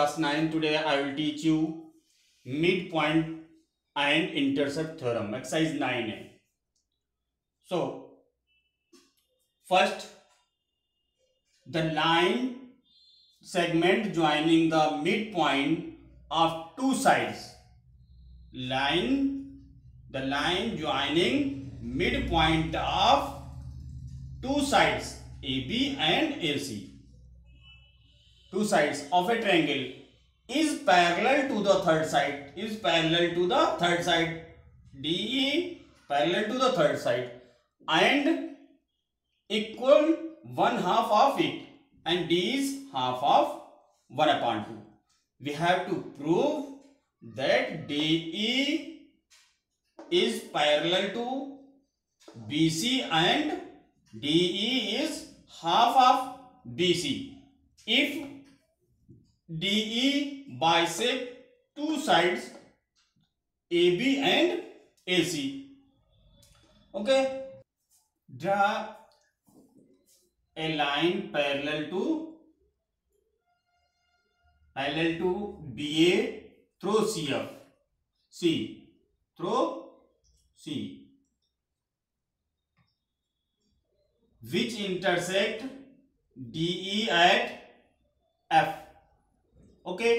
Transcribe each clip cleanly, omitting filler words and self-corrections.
class 9. Today I will teach you midpoint and intercept theorem. Exercise 9A. So, first, the line segment joining the midpoint of two sides. The line joining midpoint of two sides AB and AC. Two sides of a triangle is parallel to the third side. DE parallel to the third side and equal 1/2 of it, and D is half of 1/2. We have to prove that DE is parallel to BC and DE is half of BC. If DE bisect two sides AB and AC. Okay, draw a line parallel to BA through CF. Through C, which intersect DE at F. Okay,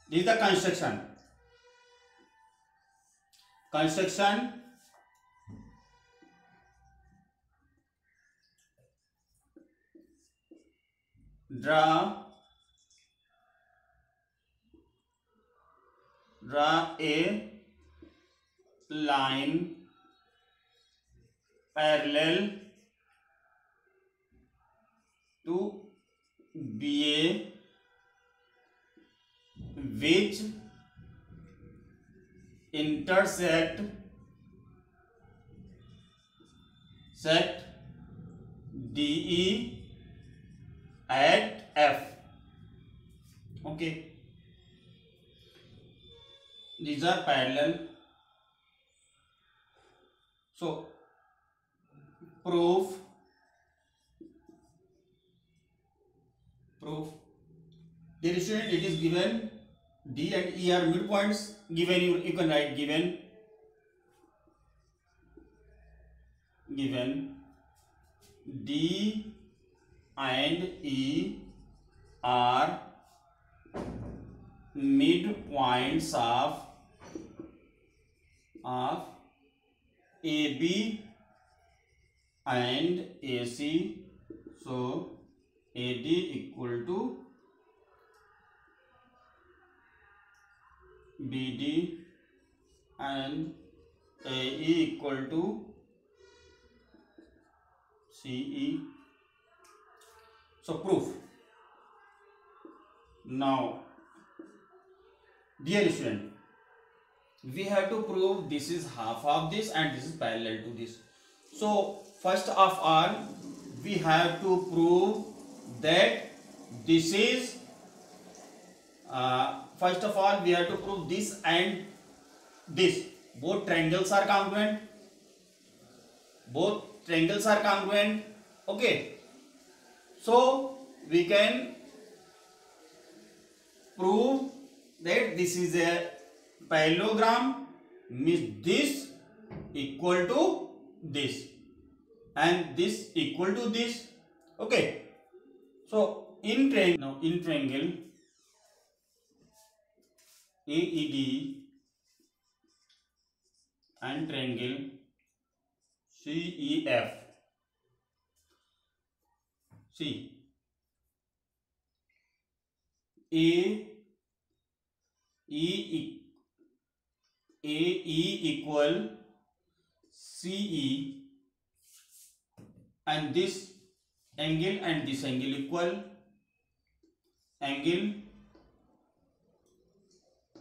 this is the construction. Draw a line parallel to BA which intersect DE at F. Okay, these are parallel. So proof. Dear student, it is given D and E are midpoints. Given you can write given D and E are midpoints of AB and AC. So AD equal to BD and AE equal to CE. So proof. Now, dear student, we have to prove this is half of this and this is parallel to this. So first of all, we have to prove that this is first of all we have to prove this and this both triangles are congruent. Okay, so we can prove that this is a parallelogram, means this equal to this and this equal to this. Okay, so in triangle AED and triangle CEF. See, AE equal CE and this angle and this angle equal angle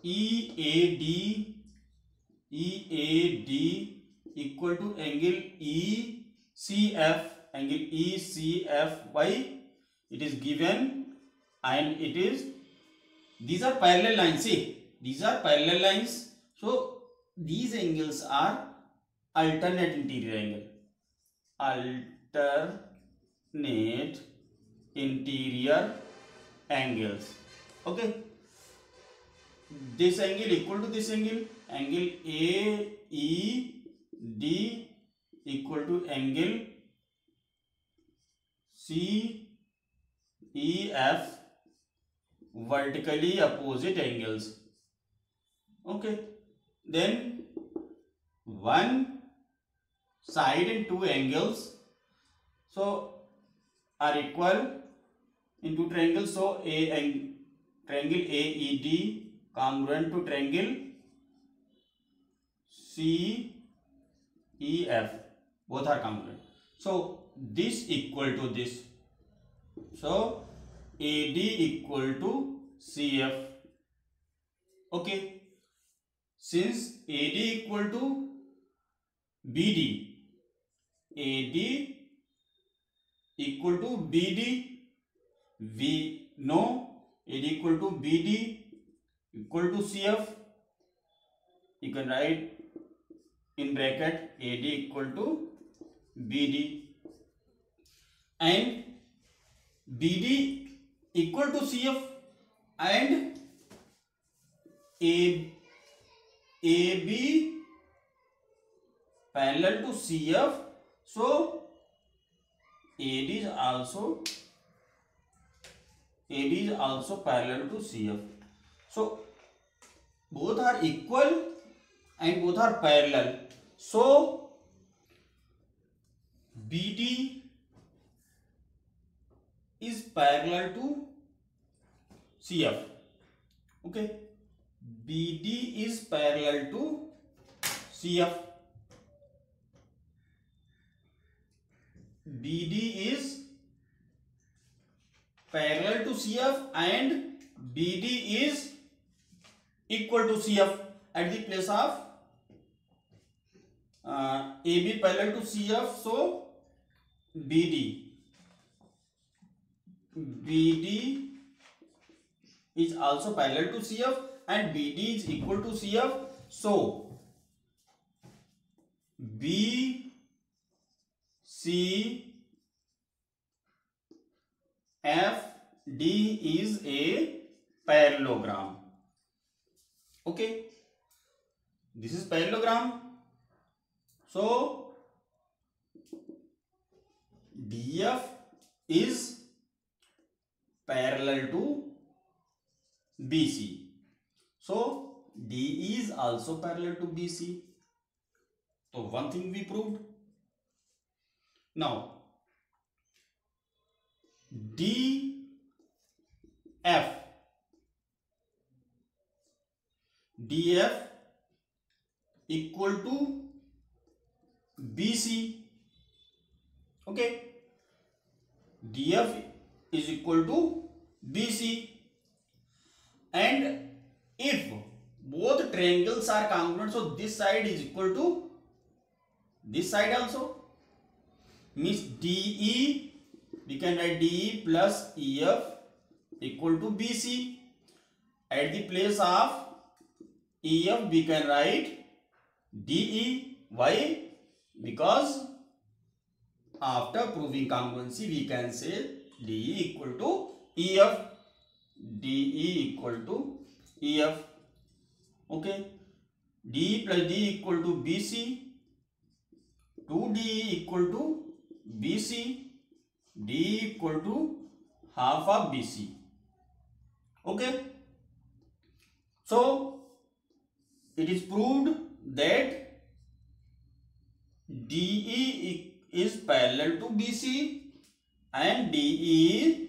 EAD equal to angle ECF. Why? It is given and it is, these are parallel lines. See, these are parallel lines. So these angles are alternate interior angle. Alternate interior angles. Okay, this angle equal to this angle, angle AED equal to angle CEF, vertically opposite angles. Okay, then one side and two angles so are equal in two triangles, so triangle AED congruent to triangle CEF, both are congruent, so this equal to this, so AD equal to CF. Okay, since AD equal to BD, AD equal to BD, we know AD equal to BD equal to CF. You can write in bracket AD equal to BD, and BD equal to CF, and AB parallel to CF, so AD is also parallel to CF. So both are equal and both are parallel, so BD is parallel to CF. Okay, BD is parallel to CF. BD is parallel to CF and BD is equal to CF. At the place of AB parallel to CF, so BD is also parallel to CF and BD is equal to CF, so BCFD is a parallelogram. Okay, this is parallelogram, so DF is parallel to BC, so DE is also parallel to BC. So one thing we proved. Now DF equal to BC. Okay, DF is equal to BC, and if both triangles are congruent, so this side is equal to this side also, means DE, we can write DE plus EF equal to BC. At the place of EF we can write DE. Why? Because after proving congruency we can say DE equal to EF. DE equal to EF. Okay, DE plus DE equal to BC, 2DE equal to BC, DE equal to half of BC. Okay, so it is proved that DE is parallel to BC and DE is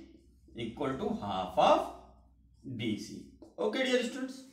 equal to half of BC. Okay, dear students.